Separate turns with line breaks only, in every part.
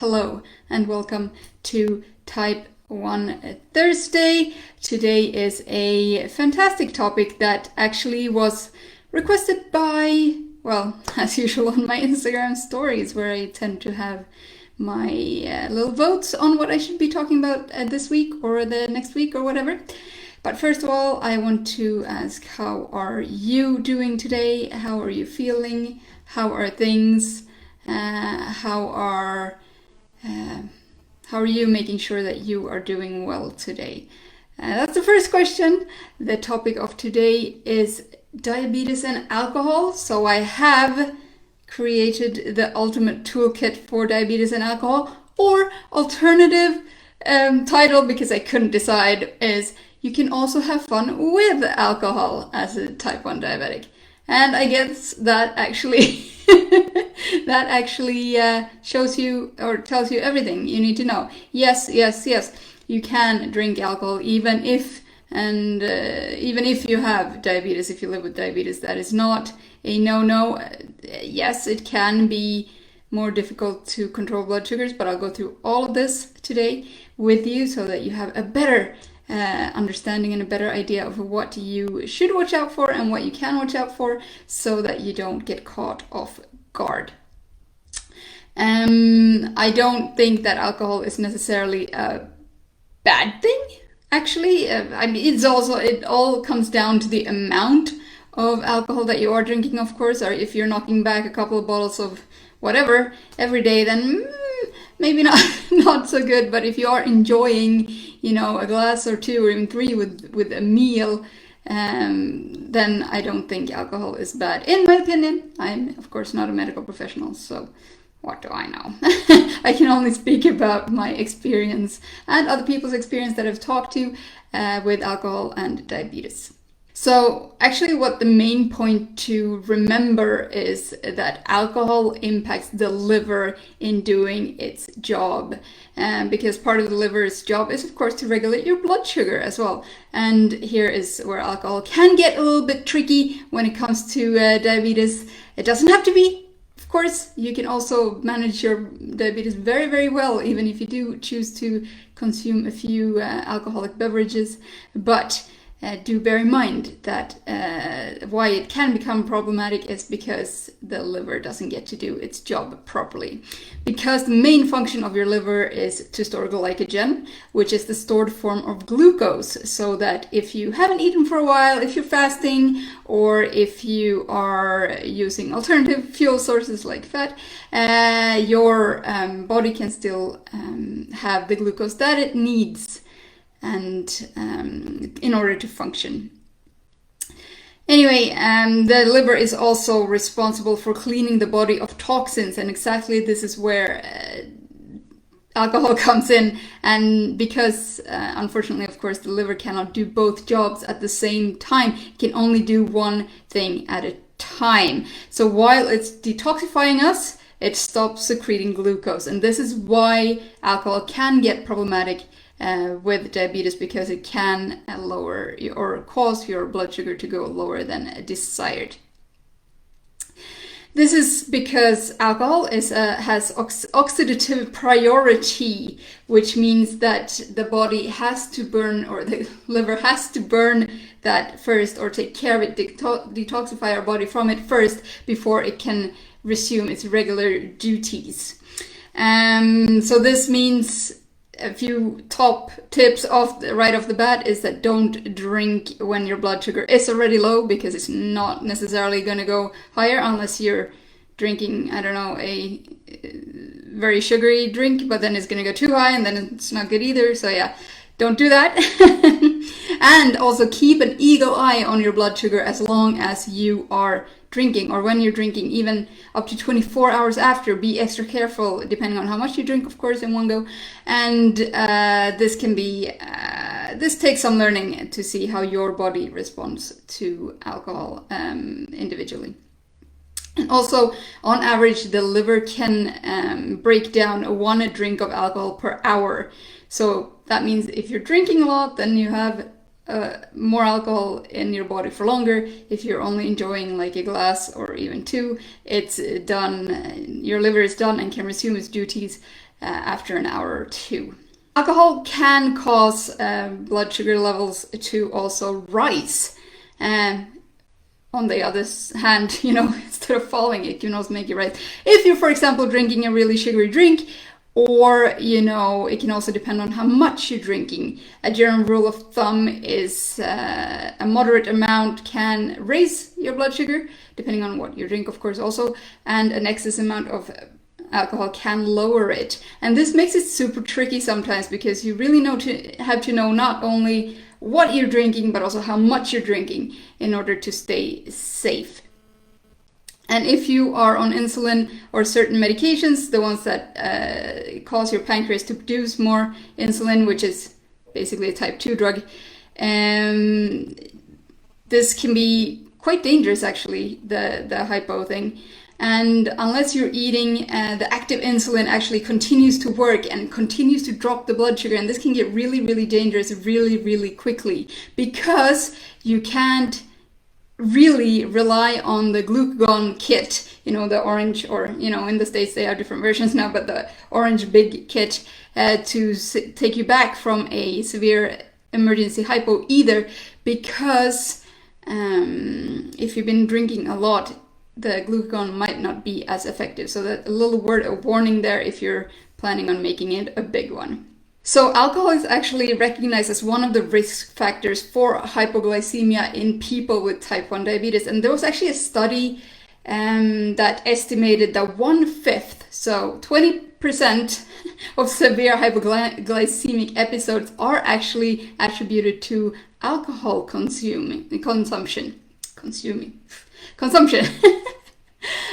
Hello and welcome to Type 1 Thursday. Today is a fantastic topic that actually was requested by, well, as usual on my Instagram stories, where I tend to have my little votes on what I should be talking about this week or the next week or whatever. But first of all, I want to ask, how are you doing today? How are you feeling? How are things? How are you making sure that you are doing well today? That's the first question. The topic of today is diabetes and alcohol. So I have created the ultimate toolkit for diabetes and alcohol, or alternative title, because I couldn't decide, is you can also have fun with alcohol as a type 1 diabetic. And I guess that actually shows you or tells you everything you need to know. Yes, you can drink alcohol even if you have diabetes, if you live with diabetes. That is not a no-no. Yes, it can be more difficult to control blood sugars, but I'll go through all of this today with you so that you have a better understanding and a better idea of what you should watch out for and what you can watch out for, so that you don't get caught off guard. I don't think that alcohol is necessarily a bad thing, actually. It all comes down to the amount of alcohol that you are drinking, of course. Or if you're knocking back a couple of bottles of whatever every day, then maybe not so good. But if you are enjoying, a glass or two or even three with a meal, then I don't think alcohol is bad, in my opinion. I'm, of course, not a medical professional, so what do I know? I can only speak about my experience and other people's experience that I've talked to with alcohol and diabetes. So actually what the main point to remember is that alcohol impacts the liver in doing its job. Because part of the liver's job is, of course, to regulate your blood sugar as well. And here is where alcohol can get a little bit tricky when it comes to diabetes. It doesn't have to be. Of course, you can also manage your diabetes very, very well, even if you do choose to consume a few alcoholic beverages. But do bear in mind that why it can become problematic is because the liver doesn't get to do its job properly. Because the main function of your liver is to store glycogen, which is the stored form of glucose, so that if you haven't eaten for a while, if you're fasting, or if you are using alternative fuel sources like fat, your body can still have the glucose that it needs and in order to function. Anyway, the liver is also responsible for cleaning the body of toxins, and exactly this is where alcohol comes in. And because unfortunately, of course, the liver cannot do both jobs at the same time, it can only do one thing at a time. So while it's detoxifying us, it stops secreting glucose, and this is why alcohol can get problematic with diabetes, because it can lower or cause your blood sugar to go lower than desired. This is because alcohol has oxidative priority, which means that the body has to burn, or the liver has to burn that first, or take care of it, detoxify our body from it first, before it can resume its regular duties. So this means a few top tips right off the bat is that don't drink when your blood sugar is already low, because it's not necessarily going to go higher unless you're drinking, I don't know, a very sugary drink, but then it's going to go too high and then it's not good either. So yeah, don't do that. And also keep an eagle eye on your blood sugar as long as you are drinking, or when you're drinking, even up to 24 hours after. Be extra careful depending on how much you drink, of course, in one go. And this takes some learning to see how your body responds to alcohol individually. And also, on average, the liver can break down 1 drink of alcohol per hour. So that means if you're drinking a lot, then you have more alcohol in your body for longer. If you're only enjoying like a glass or even two, it's done, your liver is done and can resume its duties after an hour or two. Alcohol can cause blood sugar levels to also rise. On the other hand, instead of falling, it can also make it rise. If you're, for example, drinking a really sugary drink, or, it can also depend on how much you're drinking. A general rule of thumb is a moderate amount can raise your blood sugar, depending on what you drink, of course, also, and an excess amount of alcohol can lower it. And this makes it super tricky sometimes, because you really have to know not only what you're drinking, but also how much you're drinking in order to stay safe. And if you are on insulin or certain medications, the ones that cause your pancreas to produce more insulin, which is basically a type 2 drug, this can be quite dangerous, actually, the hypo thing. And unless you're eating, the active insulin actually continues to work and continues to drop the blood sugar. And this can get really, really dangerous really, really quickly, because you can't really rely on the glucagon kit, the orange, or, in the States they have different versions now, but the orange big kit to take you back from a severe emergency hypo either, because if you've been drinking a lot, the glucagon might not be as effective. So that a little word of warning there if you're planning on making it a big one. So alcohol is actually recognized as one of the risk factors for hypoglycemia in people with type 1 diabetes. And there was actually a study that estimated that 1/5, so 20% of severe hypoglycemic episodes are actually attributed to alcohol consumption.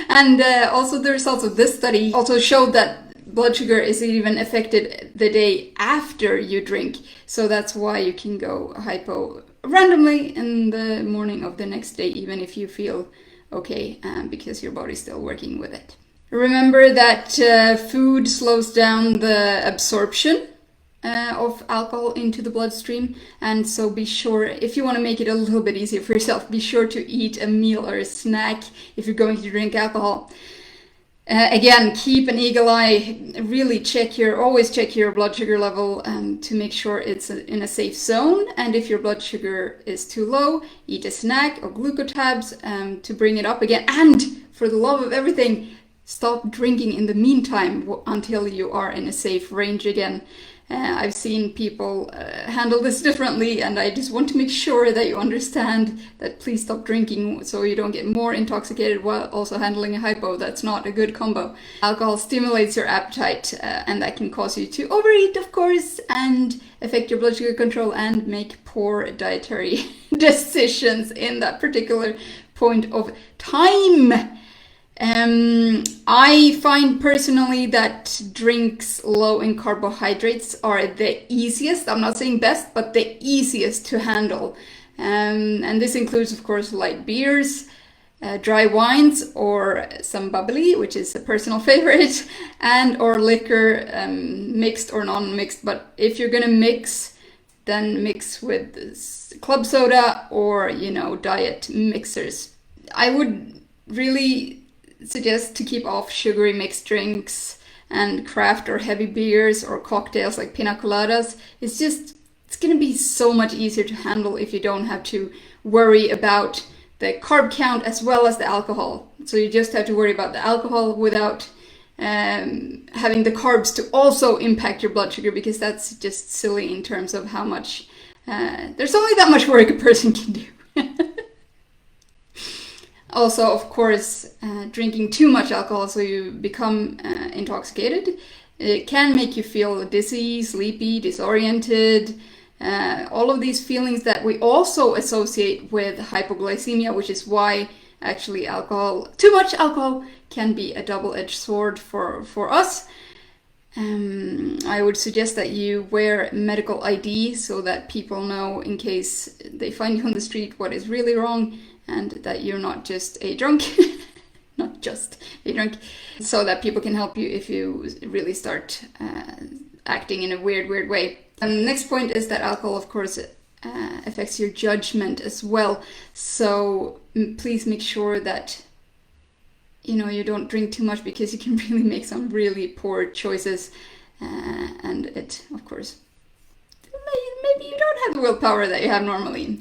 And also the results of this study also showed that blood sugar is even affected the day after you drink. So that's why you can go hypo randomly in the morning of the next day, even if you feel okay, because your body's still working with it. Remember that food slows down the absorption of alcohol into the bloodstream, and so be sure, if you want to make it a little bit easier for yourself, be sure to eat a meal or a snack if you're going to drink alcohol. Again, keep an eagle eye, really always check your blood sugar level to make sure it's in a safe zone. And if your blood sugar is too low, eat a snack or glucotabs to bring it up again. And for the love of everything, stop drinking in the meantime until you are in a safe range again. I've seen people handle this differently, and I just want to make sure that you understand that please stop drinking so you don't get more intoxicated while also handling a hypo. That's not a good combo. Alcohol stimulates your appetite, and that can cause you to overeat, of course, and affect your blood sugar control and make poor dietary decisions in that particular point of time. I find personally that drinks low in carbohydrates are the easiest, I'm not saying best, but the easiest to handle. And this includes, of course, light beers, dry wines, or some bubbly, which is a personal favorite, and or liquor, mixed or non-mixed. But if you're gonna mix, then mix with club soda or, diet mixers. I would really suggest to keep off sugary mixed drinks and craft or heavy beers or cocktails like pina coladas. It's going to be so much easier to handle if you don't have to worry about the carb count as well as the alcohol. So you just have to worry about the alcohol without having the carbs to also impact your blood sugar, because that's just silly in terms of how much there's only that much work a person can do. Also, of course, drinking too much alcohol so you become intoxicated, it can make you feel dizzy, sleepy, disoriented, all of these feelings that we also associate with hypoglycemia, which is why actually too much alcohol can be a double-edged sword for us. I would suggest that you wear medical ID so that people know, in case they find you on the street, what is really wrong, and that you're not just a drunk, so that people can help you if you really start acting in a weird way. And the next point is that alcohol, of course, affects your judgment as well. So please make sure that you don't drink too much, because you can really make some really poor choices, and it, of course, maybe you don't have the willpower that you have normally.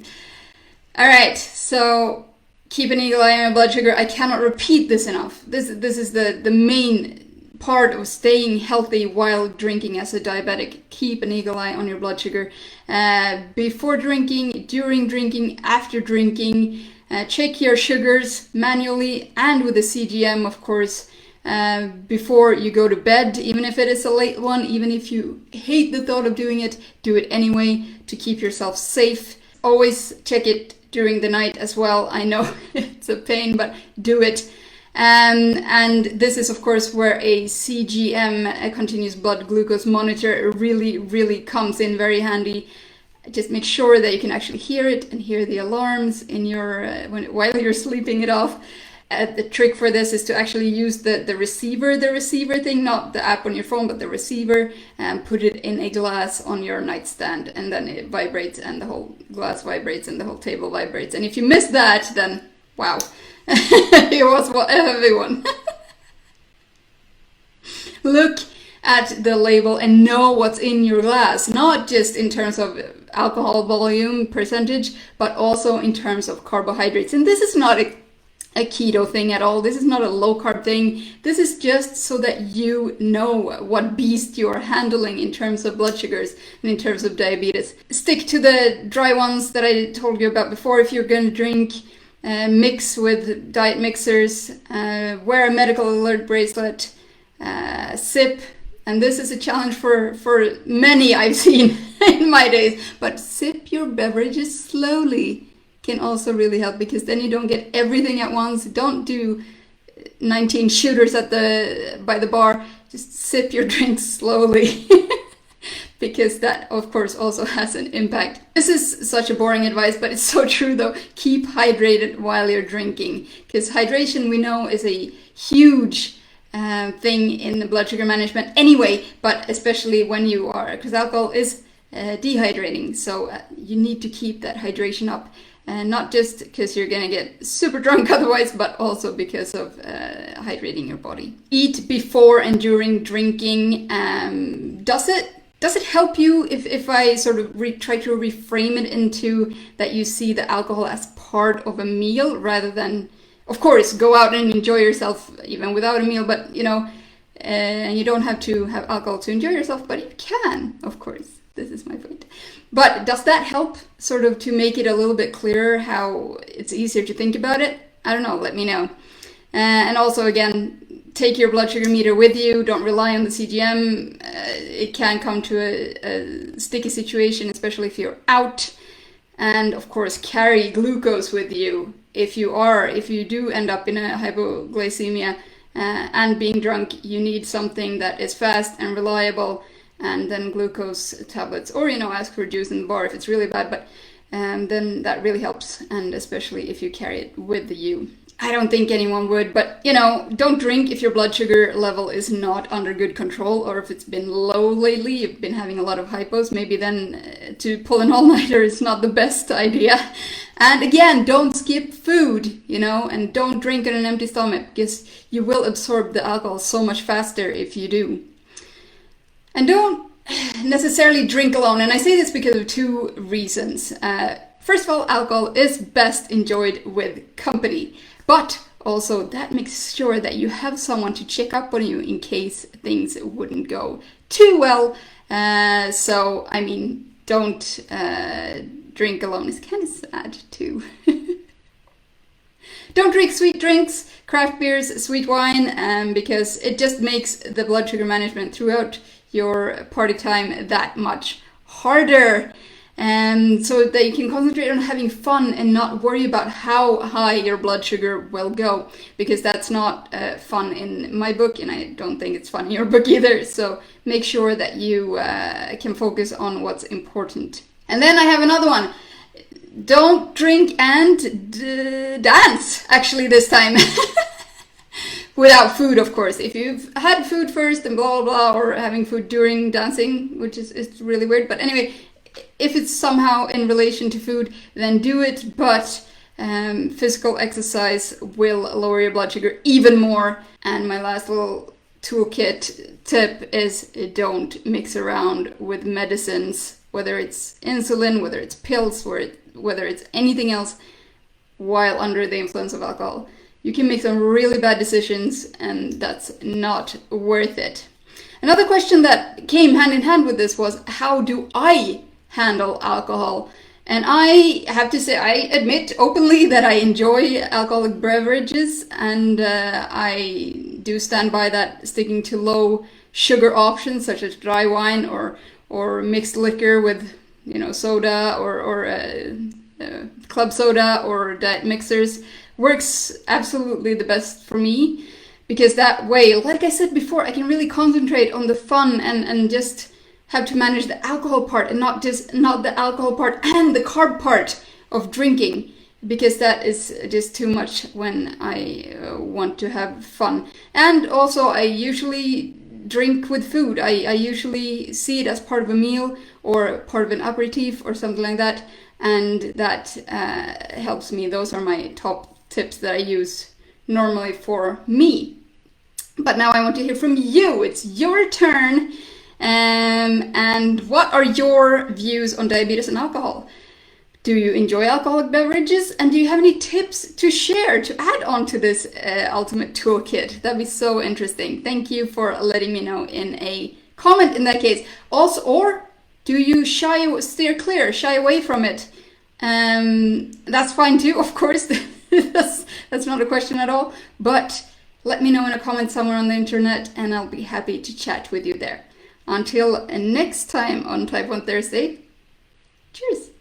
All right, so keep an eagle eye on your blood sugar. I cannot repeat this enough. This is the main part of staying healthy while drinking as a diabetic. Keep an eagle eye on your blood sugar before drinking, during drinking, after drinking. Check your sugars manually and with a CGM, of course, before you go to bed, even if it is a late one, even if you hate the thought of doing it, do it anyway to keep yourself safe. Always check it during the night as well. I know it's a pain, but do it. And this is, of course, where a CGM, a continuous blood glucose monitor, really comes in very handy. Just make sure that you can actually hear it and hear the alarms in your while you're sleeping it off. The trick for this is to actually use the receiver thing, not the app on your phone, but the receiver, and put it in a glass on your nightstand, and then it vibrates and the whole glass vibrates and the whole table vibrates. And if you miss that, then wow, it was a heavy one. Look at the label and know what's in your glass, not just in terms of alcohol volume percentage, but also in terms of carbohydrates. And this is not a keto thing at all. This is not a low carb thing. This is just so that you know what beast you're handling in terms of blood sugars and in terms of diabetes. Stick to the dry ones that I told you about before. If you're going to drink, mix with diet mixers, wear a medical alert bracelet, sip. And this is a challenge for many I've seen in my days, but sip your beverages slowly can also really help, because then you don't get everything at once. Don't do 19 shooters by the bar. Just sip your drinks slowly, because that, of course, also has an impact. This is such a boring advice, but it's so true though. Keep hydrated while you're drinking, because hydration, we know, is a huge thing in the blood sugar management anyway, but especially when you are, because alcohol is dehydrating, so you need to keep that hydration up, and not just because you're gonna get super drunk otherwise, but also because of hydrating your body. Eat before and during drinking. Does it help you if I sort of try to reframe it into that you see the alcohol as part of a meal rather than, of course, go out and enjoy yourself even without a meal, but and you don't have to have alcohol to enjoy yourself, but you can, of course. This is my point. But does that help sort of to make it a little bit clearer how it's easier to think about it? I don't know, let me know. And also, again, take your blood sugar meter with you. Don't rely on the CGM. It can come to a sticky situation, especially if you're out. And of course, carry glucose with you. If you do end up in a hypoglycemia and being drunk, you need something that is fast and reliable, and then glucose tablets, or ask for juice in the bar if it's really bad, but then that really helps, and especially if you carry it with you. I don't think anyone would, but don't drink if your blood sugar level is not under good control, or if it's been low lately, you've been having a lot of hypos, maybe then to pull an all-nighter is not the best idea. And again, don't skip food, and don't drink on an empty stomach, because you will absorb the alcohol so much faster if you do. And don't necessarily drink alone, and I say this because of two reasons. First of all, alcohol is best enjoyed with company, but also that makes sure that you have someone to check up on you in case things wouldn't go too well. So, don't drink alone. It's kind of sad too. Don't drink sweet drinks, craft beers, sweet wine, because it just makes the blood sugar management throughout your party time that much harder. So that you can concentrate on having fun and not worry about how high your blood sugar will go, because that's not fun in my book, and I don't think it's fun in your book either. So make sure that you can focus on what's important. And then I have another one. Don't drink and dance, actually, this time. Without food, of course. If you've had food first and blah, blah, blah, or having food during dancing, which is really weird. But anyway, if it's somehow in relation to food, then do it, but physical exercise will lower your blood sugar even more. And my last little toolkit tip is don't mix around with medicines, whether it's insulin, whether it's pills, or whether it's anything else, while under the influence of alcohol. You can make some really bad decisions, and that's not worth it. Another question that came hand in hand with this was, how do I handle alcohol? And I have to say, I admit openly that I enjoy alcoholic beverages, and I do stand by that, sticking to low sugar options such as dry wine or mixed liquor with, soda or club soda or diet mixers works absolutely the best for me, because that way, like I said before, I can really concentrate on the fun and just have to manage the alcohol part, and not the alcohol part and the carb part of drinking, because that is just too much when I want to have fun. And also, I usually drink with food. I usually see it as part of a meal or part of an aperitif or something like that, and that helps me. Those are my top tips that I use normally for me. But now I want to hear from you. It's your turn. And what are your views on diabetes and alcohol? Do you enjoy alcoholic beverages? And do you have any tips to share, to add on to this ultimate toolkit? That'd be so interesting. Thank you for letting me know in a comment in that case. Also, or do you steer clear, shy away from it? That's fine too, of course. That's not a question at all. But let me know in a comment somewhere on the internet, and I'll be happy to chat with you there. Until next time on Type 1 Thursday, cheers!